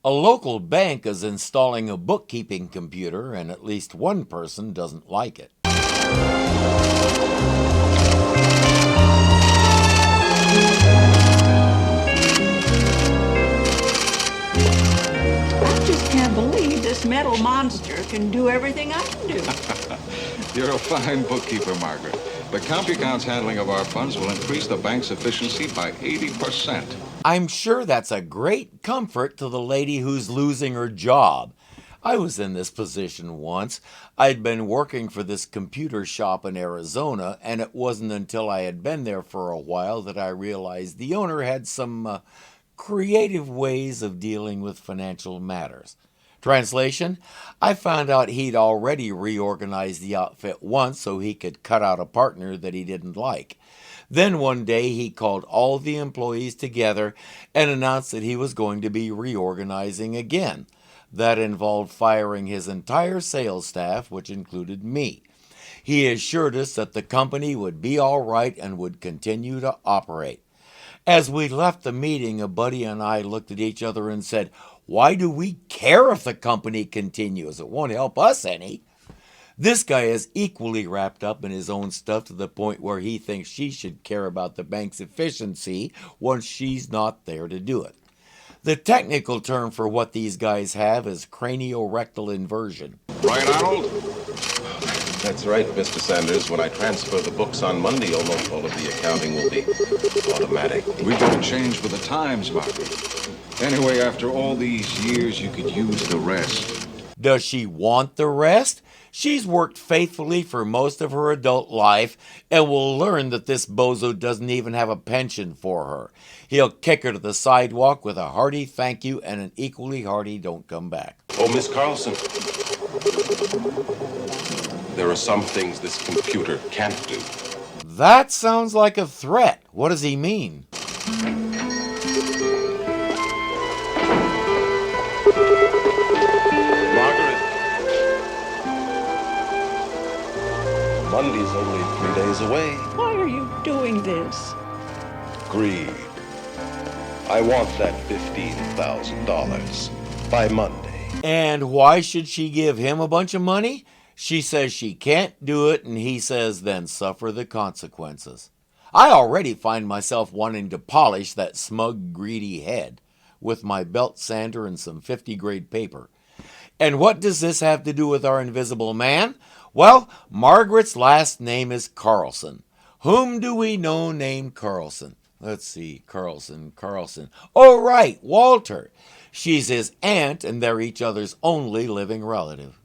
A local bank is installing a bookkeeping computer, and at least one person doesn't like it. I just can't believe this metal monster can do everything I can do. You're a fine bookkeeper, Margaret. The CompuCount's handling of our funds will increase the bank's efficiency by 80%. I'm sure that's a great comfort to the lady who's losing her job. I was in this position once. I'd been working for this computer shop in Arizona, and it wasn't until I had been there for a while that I realized the owner had some creative ways of dealing with financial matters. Translation, I found out he'd already reorganized the outfit once so he could cut out a partner that he didn't like. Then one day he called all the employees together and announced that he was going to be reorganizing again. That involved firing his entire sales staff, which included me. He assured us that the company would be all right and would continue to operate. As we left the meeting, a buddy and I looked at each other and said, "Why do we care if the company continues? It won't help us any." This guy is equally wrapped up in his own stuff to the point where he thinks she should care about the bank's efficiency once she's not there to do it. The technical term for what these guys have is craniorectal inversion. Right, Arnold? That's right, Mr. Sanders. When I transfer the books on Monday, almost all of the accounting will be automatic. We've got to change with the times, Margaret. Anyway, after all these years, you could use the rest. Does she want the rest? She's worked faithfully for most of her adult life and will learn that this bozo doesn't even have a pension for her. He'll kick her to the sidewalk with a hearty thank you and an equally hearty don't come back. Oh, Miss Carlson. There are some things this computer can't do. That sounds like a threat. What does he mean? Margaret. Monday's only 3 days away. Why are you doing this? Greed. I want that $15,000 by Monday. And why should she give him a bunch of money? She says she can't do it, and he says then suffer the consequences. I already find myself wanting to polish that smug, greedy head with my belt sander and some 50-grade paper. And what does this have to do with our invisible man? Well, Margaret's last name is Carlson. Whom do we know named Carlson? Let's see, Carlson. Oh, right, Walter. She's his aunt, and they're each other's only living relative.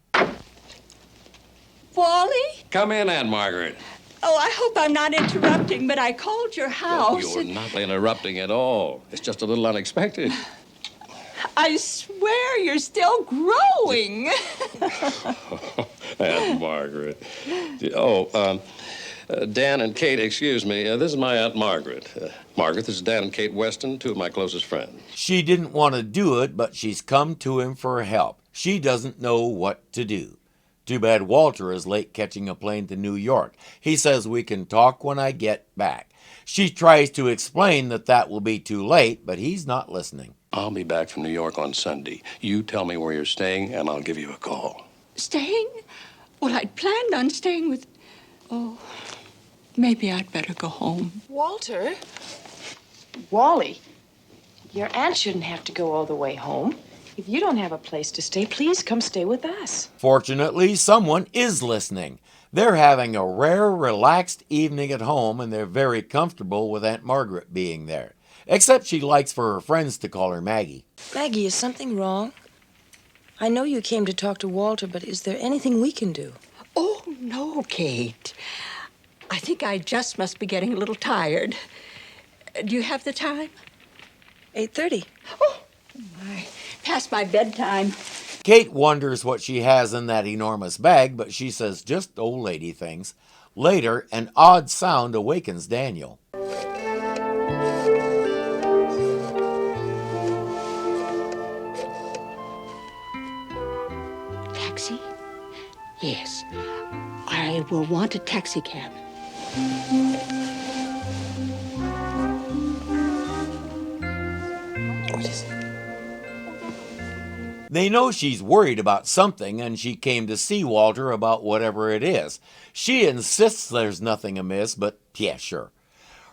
Wally? Come in, Aunt Margaret. Oh, I hope I'm not interrupting, but I called your house. You're not interrupting at all. It's just a little unexpected. I swear you're still growing. Aunt Margaret. Oh, Dan and Kate, excuse me. This is my Aunt Margaret. Margaret, this is Dan and Kate Weston, two of my closest friends. She didn't want to do it, but she's come to him for help. She doesn't know what to do. Too bad Walter is late catching a plane to New York. He says we can talk when I get back. She tries to explain that will be too late, but he's not listening. I'll be back from New York on Sunday. You tell me where you're staying, and I'll give you a call. Staying? Well, I'd planned on staying with... Oh, maybe I'd better go home. Walter? Wally, your aunt shouldn't have to go all the way home. If you don't have a place to stay, please come stay with us. Fortunately, someone is listening. They're having a rare, relaxed evening at home, and they're very comfortable with Aunt Margaret being there. Except she likes for her friends to call her Maggie. Maggie, is something wrong? I know you came to talk to Walter, but is there anything we can do? Oh, no, Kate. I think I just must be getting a little tired. Do you have the time? 8:30. Oh, my. Past my bedtime. Kate wonders what she has in that enormous bag, but she says just old lady things. Later, an odd sound awakens Daniel. Taxi? Yes. I will want a taxi cab. What is it? They know she's worried about something and she came to see Walter about whatever it is. She insists there's nothing amiss, but yeah, sure.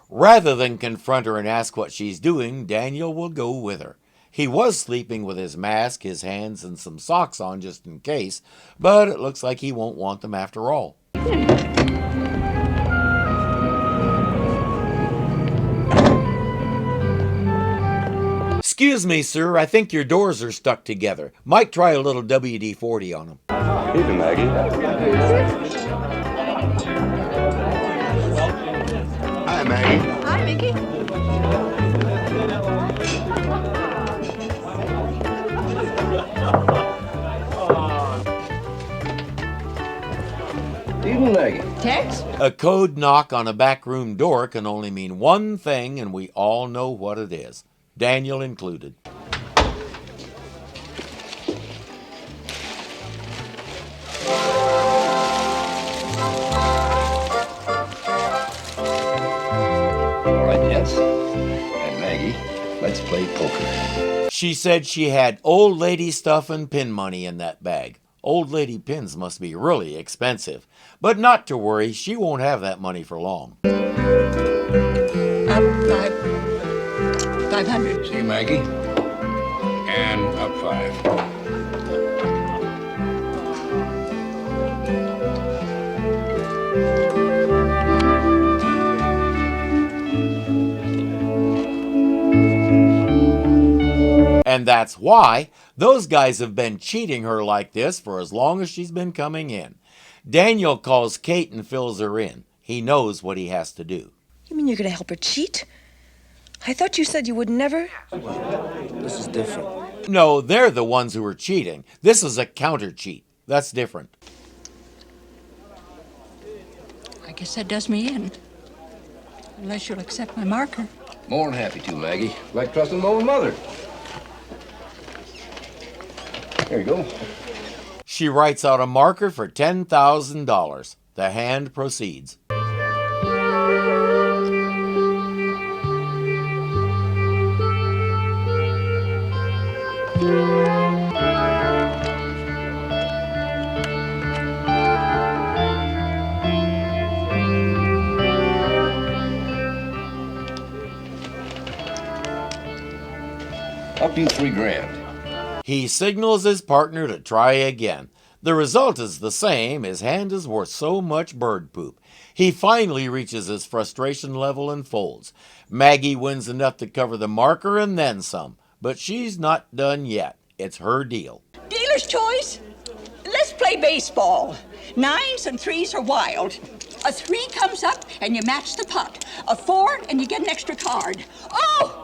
Rather than confront her and ask what she's doing, Daniel will go with her. He was sleeping with his mask, his hands, and some socks on just in case, but it looks like he won't want them after all. Excuse me, sir, I think your doors are stuck together. Might try a little WD-40 on them. Evening, Maggie. Hi, Maggie. Hi, Mickey. Evening, Maggie. Tex? A code knock on a backroom door can only mean one thing, and we all know what it is. Daniel included. All right, gents. And Maggie, let's play poker. She said she had old lady stuff and pin money in that bag. Old lady pins must be really expensive. But not to worry, she won't have that money for long. 500. See you, Maggie. And up 5. And that's why those guys have been cheating her like this for as long as she's been coming in. Daniel calls Kate and fills her in. He knows what he has to do. You mean you're going to help her cheat? I thought you said you would never. This is different. No, they're the ones who are cheating. This is a counter cheat. That's different. I guess that does me in. Unless you'll accept my marker. More than happy to, Maggie. Like trusting my own mother. There you go. She writes out a marker for $10,000. The hand proceeds. Up you $3,000. He signals his partner to try again. The result is the same. His hand is worth so much bird poop. He finally reaches his frustration level and folds. Maggie wins enough to cover the marker and then some. But she's not done yet. It's her deal. Dealer's choice. Let's play baseball. 9s and 3s are wild. A 3 comes up and you match the pot. A 4 and you get an extra card. Oh!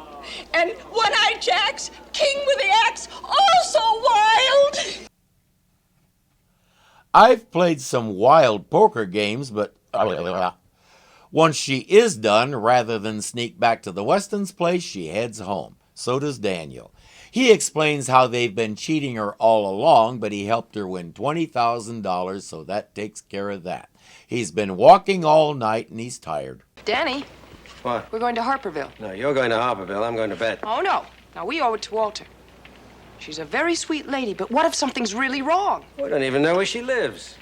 And one-eyed jacks, king with the axe, also wild. I've played some wild poker games, but once she is done, rather than sneak back to the Weston's place, she heads home. So does Daniel. He explains how they've been cheating her all along, but he helped her win $20,000, so that takes care of that. He's been walking all night and he's tired. Danny, What? we're going to Harperville. No, you're going to Harperville. I'm going to bed. Oh, no. Now, we owe it to Walter. She's a very sweet lady, but what if something's really wrong? We don't even know where she lives.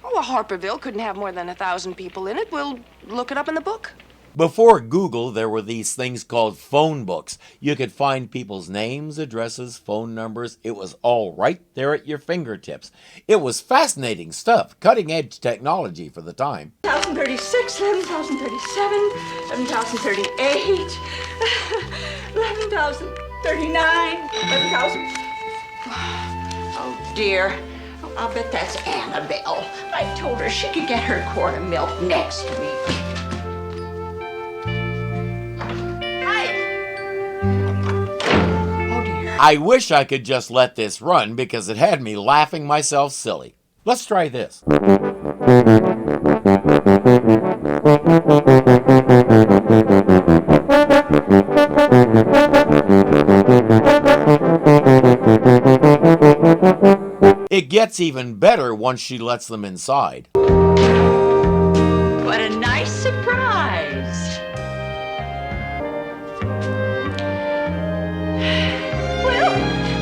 Oh, well, Harperville couldn't have more than 1,000 people in it. We'll look it up in the book. Before Google, there were these things called phone books. You could find people's names, addresses, phone numbers. It was all right there at your fingertips. It was fascinating stuff, cutting-edge technology for the time. 1,036, 11,037, 11,038, 11,039, 11,000. Oh, dear. I'll bet that's Annabelle. I told her she could get her quart of milk next week. I wish I could just let this run because it had me laughing myself silly. Let's try this. It gets even better once she lets them inside. What a nice surprise. Well,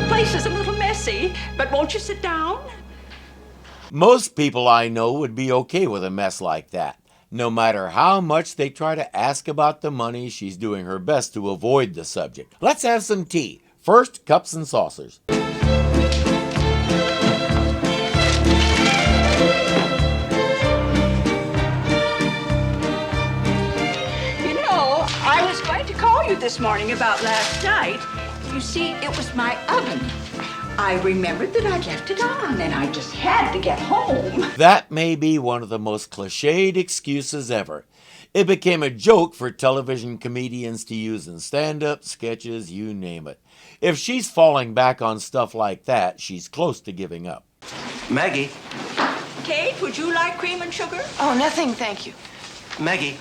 the place is a little messy. messy, but won't you sit down? Most people I know would be okay with a mess like that. No matter how much they try to ask about the money, she's doing her best to avoid the subject. Let's have some tea. First, cups and saucers. I was going to call you this morning about last night. You see, it was my oven. I remembered that I'd left it on, and I just had to get home. That may be one of the most cliched excuses ever. It became a joke for television comedians to use in stand-up, sketches, you name it. If she's falling back on stuff like that, she's close to giving up. Maggie. Kate, would you like cream and sugar? Oh, nothing, thank you. Maggie,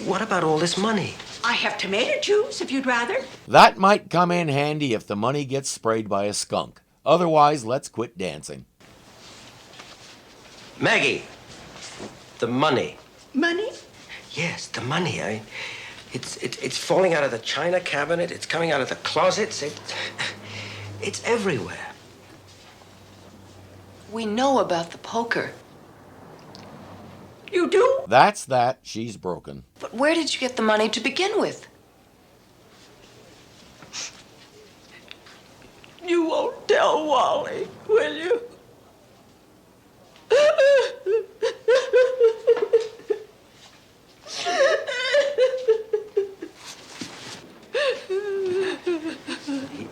what about all this money? I have tomato juice, if you'd rather. That might come in handy if the money gets sprayed by a skunk. Otherwise, let's quit dancing. Maggie, the money. Money? Yes, the money. It's falling out of the china cabinet. It's coming out of the closets. It's everywhere. We know about the poker. You do? That's that. She's broken. But where did you get the money to begin with? You won't tell Wally, will you?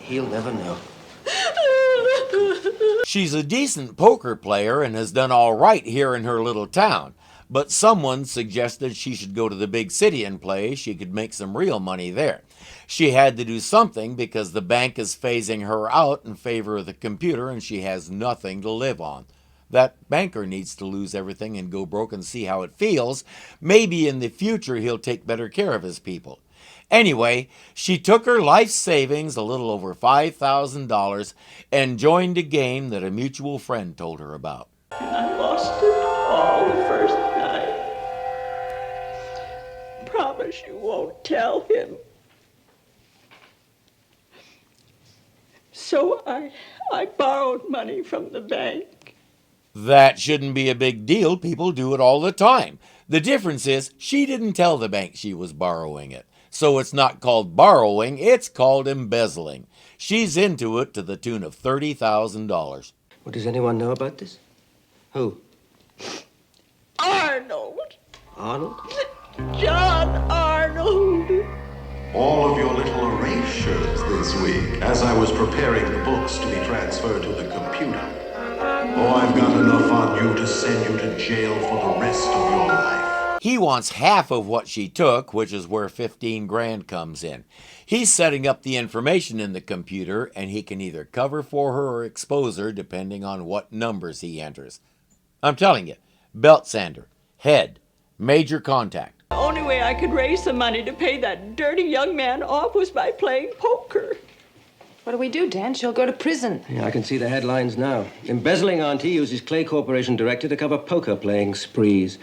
He'll never know. She's a decent poker player and has done all right here in her little town. But someone suggested she should go to the big city and play. She could make some real money there. She had to do something because the bank is phasing her out in favor of the computer and she has nothing to live on. That banker needs to lose everything and go broke and see how it feels. Maybe in the future he'll take better care of his people. Anyway, she took her life savings, a little over $5,000, and joined a game that a mutual friend told her about. I lost it all the first night. Promise you won't tell him. So I borrowed money from the bank. That shouldn't be a big deal. People do it all the time. The difference is she didn't tell the bank she was borrowing it. So it's not called borrowing, it's called embezzling. She's into it to the tune of $30,000. Well, does anyone know about this? Who? Arnold. Arnold? John Arnold. All of your little erasures this week as I was preparing the books to be transferred to the computer. Oh, I've got enough on you to send you to jail for the rest of your life. He wants half of what she took, which is where 15 grand comes in. He's setting up the information in the computer, and he can either cover for her or expose her depending on what numbers he enters. I'm telling you, belt sander, head, major contact. The only way I could raise the money to pay that dirty young man off was by playing poker. What do we do, Dan? She'll go to prison. Yeah, I can see the headlines now. Embezzling auntie uses Clay Corporation director to cover poker playing sprees.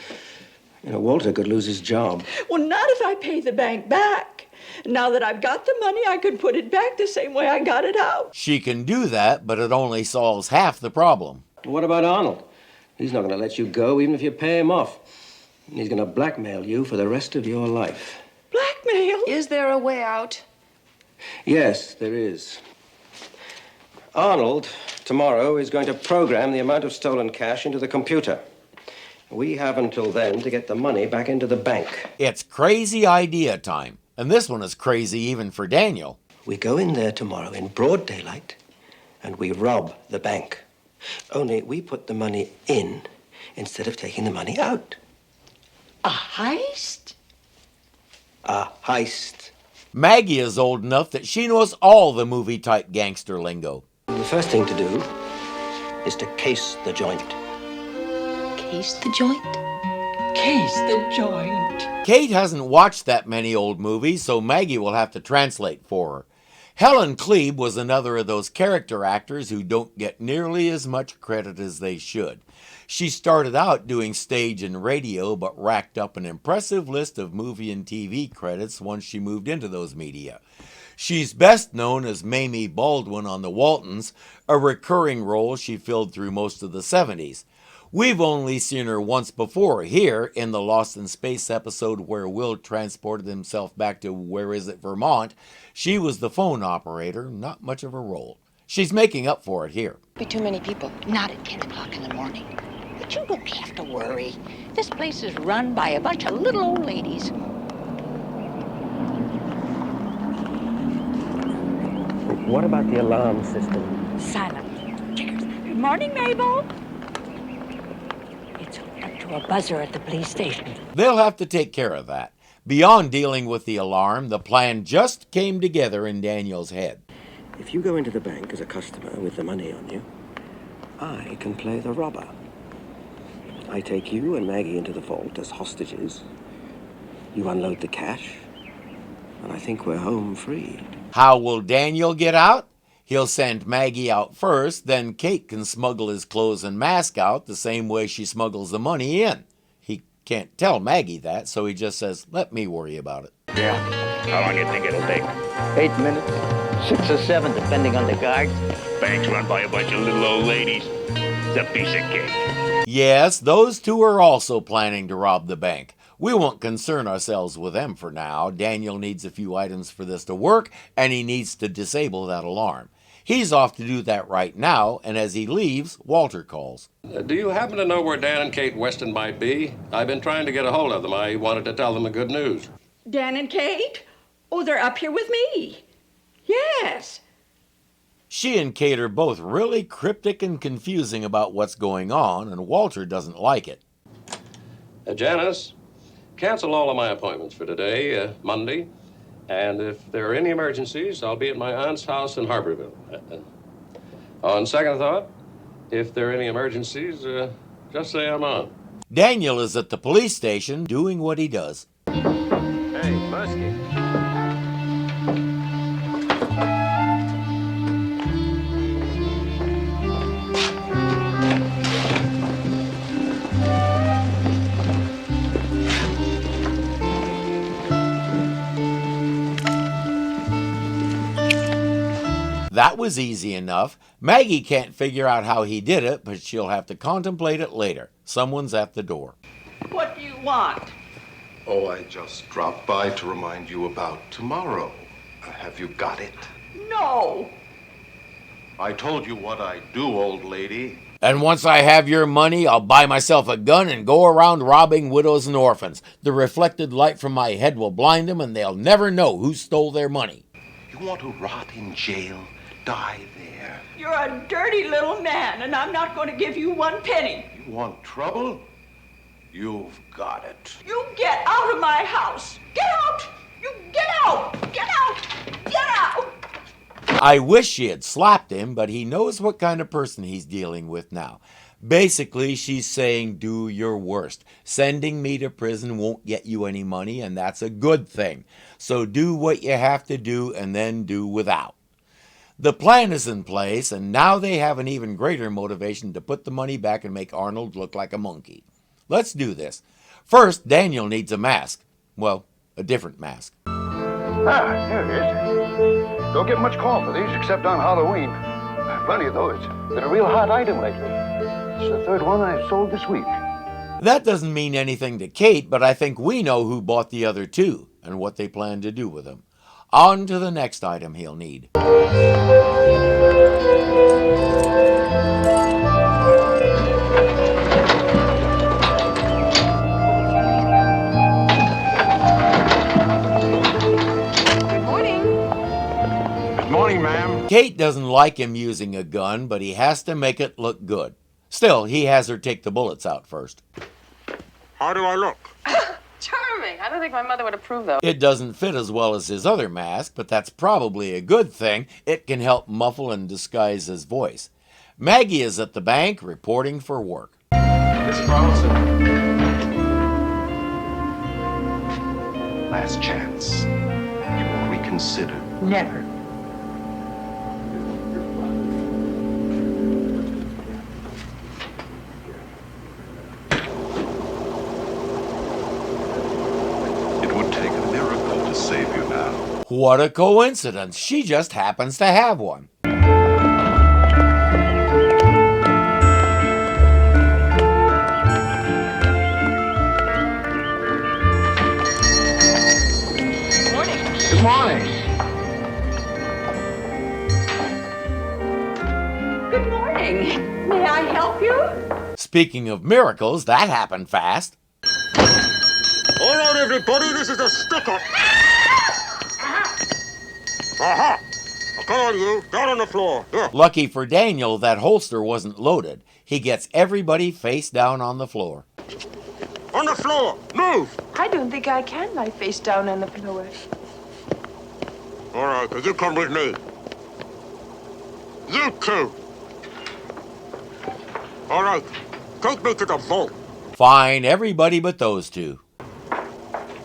You know, Walter could lose his job. Well, not if I pay the bank back. Now that I've got the money, I can put it back the same way I got it out. She can do that, but it only solves half the problem. What about Arnold? He's not going to let you go, even if you pay him off. He's going to blackmail you for the rest of your life. Blackmail? Is there a way out? Yes, there is. Arnold, tomorrow, is going to program the amount of stolen cash into the computer. We have until then to get the money back into the bank. It's crazy idea time. And this one is crazy even for Daniel. We go in there tomorrow in broad daylight, and we rob the bank. Only we put the money in instead of taking the money out. A heist? A heist. Maggie is old enough that she knows all the movie-type gangster lingo. The first thing to do is to case the joint. Case the joint? Case the joint. Kate hasn't watched that many old movies, so Maggie will have to translate for her. Helen Klebe was another of those character actors who don't get nearly as much credit as they should. She started out doing stage and radio, but racked up an impressive list of movie and TV credits once she moved into those media. She's best known as Mamie Baldwin on The Waltons, a recurring role she filled through most of the 70s. We've only seen her once before here in the Lost in Space episode where Will transported himself back to Vermont. She was the phone operator, not much of a role. She's making up for it here. Be too many people. Not at 10 o'clock in the morning. But you don't have to worry. This place is run by a bunch of little old ladies. What about the alarm system? Silent. Good morning, Mabel. It's hooked up to a buzzer at the police station. They'll have to take care of that. Beyond dealing with the alarm, the plan just came together in Daniel's head. If you go into the bank as a customer with the money on you, I can play the robber. I take you and Maggie into the vault as hostages. You unload the cash, and I think we're home free. How will Daniel get out? He'll send Maggie out first, then Kate can smuggle his clothes and mask out the same way she smuggles the money in. He can't tell Maggie that, so he just says, let me worry about it. Yeah. How long do you think it'll take? 8 minutes. 6 or 7, depending on the guard. Bank's run by a bunch of little old ladies. It's a piece of cake. Yes, those two are also planning to rob the bank. We won't concern ourselves with them for now. Daniel needs a few items for this to work, and he needs to disable that alarm. He's off to do that right now, and as he leaves, Walter calls. Do you happen to know where Dan and Kate Weston might be? I've been trying to get a hold of them. I wanted to tell them the good news. Dan and Kate? Oh, they're up here with me. Yes. She and Kate are both really cryptic and confusing about what's going on, and Walter doesn't like it. Janice, cancel all of my appointments for today, Monday. And if there are any emergencies, I'll be at my aunt's house in Harborville. On second thought, if there are any emergencies, just say I'm on. Daniel is at the police station doing what he does. Hey, Muskie. That was easy enough. Maggie can't figure out how he did it, but she'll have to contemplate it later. Someone's at the door. What do you want? Oh, I just dropped by to remind you about tomorrow. Have you got it? No. I told you what I'd do, old lady. And once I have your money, I'll buy myself a gun and go around robbing widows and orphans. The reflected light from my head will blind them, and they'll never know who stole their money. You want to rot in jail? Die there. You're a dirty little man, and I'm not going to give you 1 penny. You want trouble? You've got it. You get out of my house. Get out! You get out! Get out! Get out! I wish she had slapped him, but he knows what kind of person he's dealing with now. Basically, she's saying, do your worst. Sending me to prison won't get you any money, and that's a good thing. So do what you have to do, and then do without. The plan is in place, and now they have an even greater motivation to put the money back and make Arnold look like a monkey. Let's do this. First, Daniel needs a mask. Well, a different mask. Ah, here it is. Don't get much call for these except on Halloween. Plenty of those. Been a real hot item lately. It's the 3rd one I've sold this week. That doesn't mean anything to Kate, but I think we know who bought the other 2 and what they plan to do with them. On to the next item he'll need. Morning, ma'am. Kate doesn't like him using a gun, but he has to make it look good. Still, he has her take the bullets out first. How do I look? Charming. I don't think my mother would approve, though. It doesn't fit as well as his other mask, but that's probably a good thing. It can help muffle and disguise his voice. Maggie is at the bank reporting for work. Miss Robinson. Last chance. You will reconsider. Never. What a coincidence. She just happens to have one. Good morning. Good morning. May I help you? Speaking of miracles, that happened fast. All right, everybody, this is a stick-up. Aha! Come on, you. Down on the floor. Here. Lucky for Daniel, that holster wasn't loaded. He gets everybody face down on the floor. On the floor. Move. I don't think I can lie face down on the floor. All right, you come with me. You two. All right, take me to the vault. Fine, everybody but those two.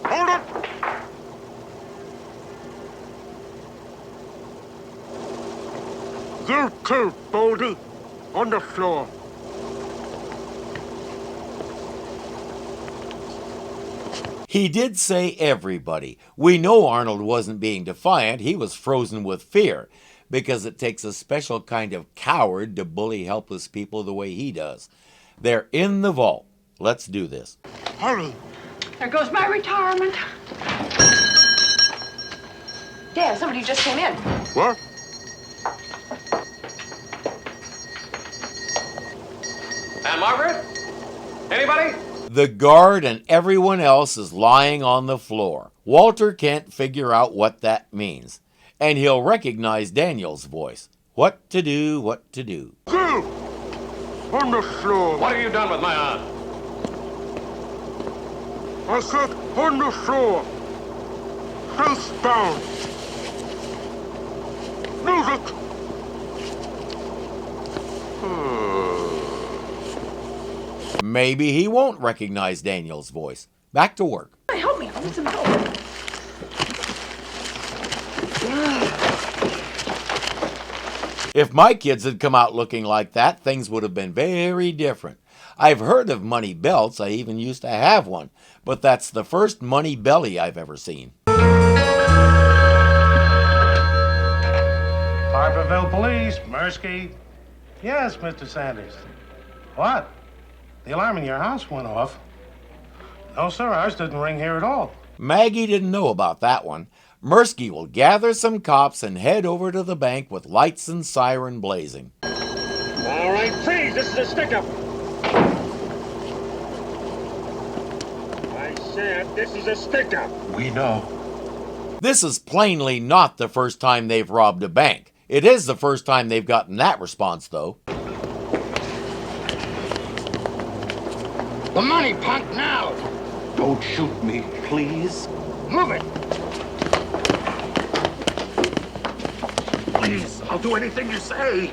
Hold it. You too, Baldy. On the floor. He did say everybody. We know Arnold wasn't being defiant. He was frozen with fear, because it takes a special kind of coward to bully helpless people the way he does. They're in the vault. Let's do this. Hurry. There goes my retirement. Dad, somebody just came in. What? And Margaret? Anybody? The guard and everyone else is lying on the floor. Walter can't figure out what that means. And he'll recognize Daniel's voice. What to do, what to do. You! On the floor. What have you done with my aunt? I said on the floor. Face down. Music. Maybe he won't recognize Daniel's voice. Back to work. Help me, I need some help. If my kids had come out looking like that, things would have been very different. I've heard of money belts. I even used to have one. But that's the first money belly I've ever seen. Harborville Police, Mirsky. Yes, Mr. Sanders. What? The alarm in your house went off. No, sir, ours didn't ring here at all. Maggie didn't know about that one. Mirsky will gather some cops and head over to the bank with lights and siren blazing. All right, freeze. This is a stick-up. I said this is a stick-up. We know. This is plainly not the first time they've robbed a bank. It is the first time they've gotten that response, though. The money, punk, now! Don't shoot me, please. Move it! Please, I'll do anything you say.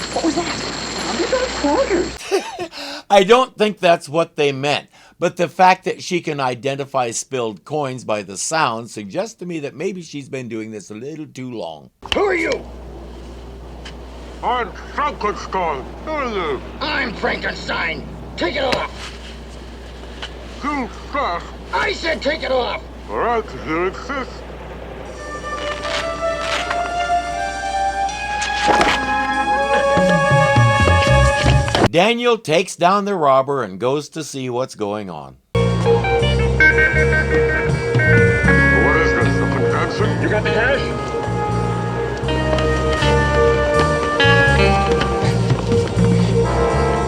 What was that? $100 quarters. I don't think that's what they meant, but the fact that she can identify spilled coins by the sound suggests to me that maybe she's been doing this a little too long. Who are you? I'm Frankenstein. Who are you? I'm Frankenstein. Take it off. You first. I said take it off. All right, you insist. Daniel takes down the robber and goes to see what's going on. What is this, a convention? You got the cash?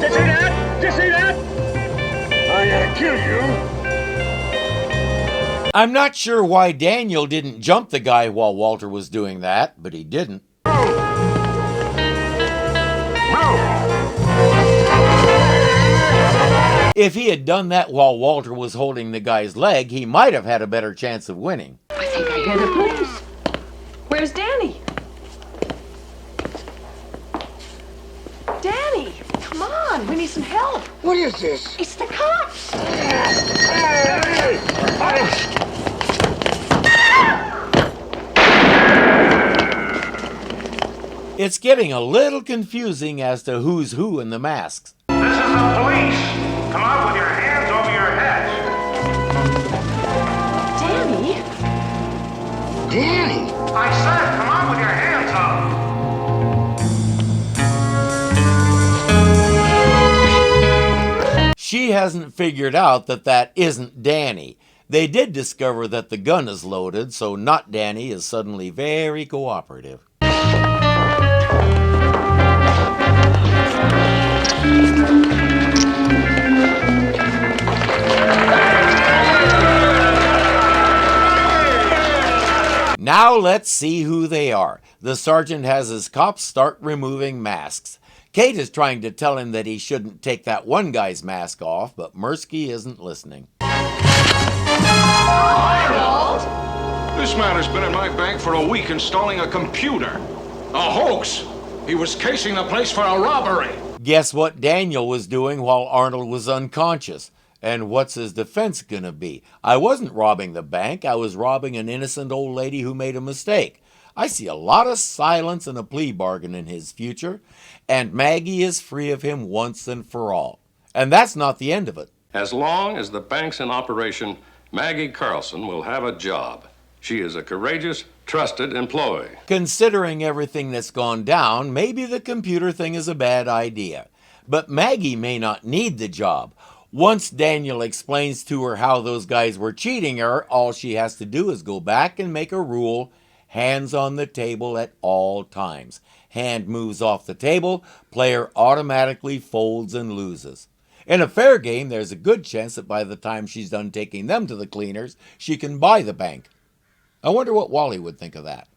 Did you see that? Did you see that? I'm gonna kill you. I'm not sure why Daniel didn't jump the guy while Walter was doing that, but he didn't. If he had done that while Walter was holding the guy's leg, he might have had a better chance of winning. I think I hear the police. Where's Danny? Danny, come on, we need some help. What is this? It's the cops. It's getting a little confusing as to who's who in the masks. This is the police. Come out with your hands over your heads. Danny, hasn't figured out that that isn't Danny. They did discover that the gun is loaded, so not Danny is suddenly very cooperative. Now let's see who they are. The sergeant has his cops start removing masks. Kate is trying to tell him that he shouldn't take that one guy's mask off, but Mirsky isn't listening. This man has been in my bank for a week installing a computer. A hoax. He was casing the place for a robbery. Guess what Daniel was doing while Arnold was unconscious? And what's his defense gonna be? I wasn't robbing the bank. I was robbing an innocent old lady who made a mistake. I see a lot of silence and a plea bargain in his future, and Maggie is free of him once and for all. And that's not the end of it. As long as the bank's in operation, Maggie Carlson will have a job. She is a courageous, trusted employee. Considering everything that's gone down, maybe the computer thing is a bad idea. But Maggie may not need the job. Once Daniel explains to her how those guys were cheating her, all she has to do is go back and make a rule: hands on the table at all times. Hand moves off the table, player automatically folds and loses. In a fair game, there's a good chance that by the time she's done taking them to the cleaners, she can buy the bank. I wonder what Wally would think of that.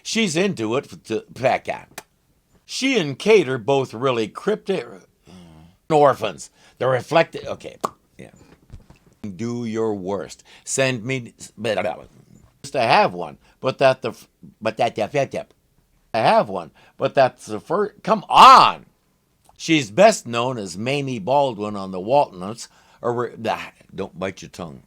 She's into it. She and Kate are both really cryptic orphans. They're reflected. Okay, yeah. Do your worst. Send me to have one, but that's the first. Come on. She's best known as Mamie Baldwin on the Waltons, or don't bite your tongue.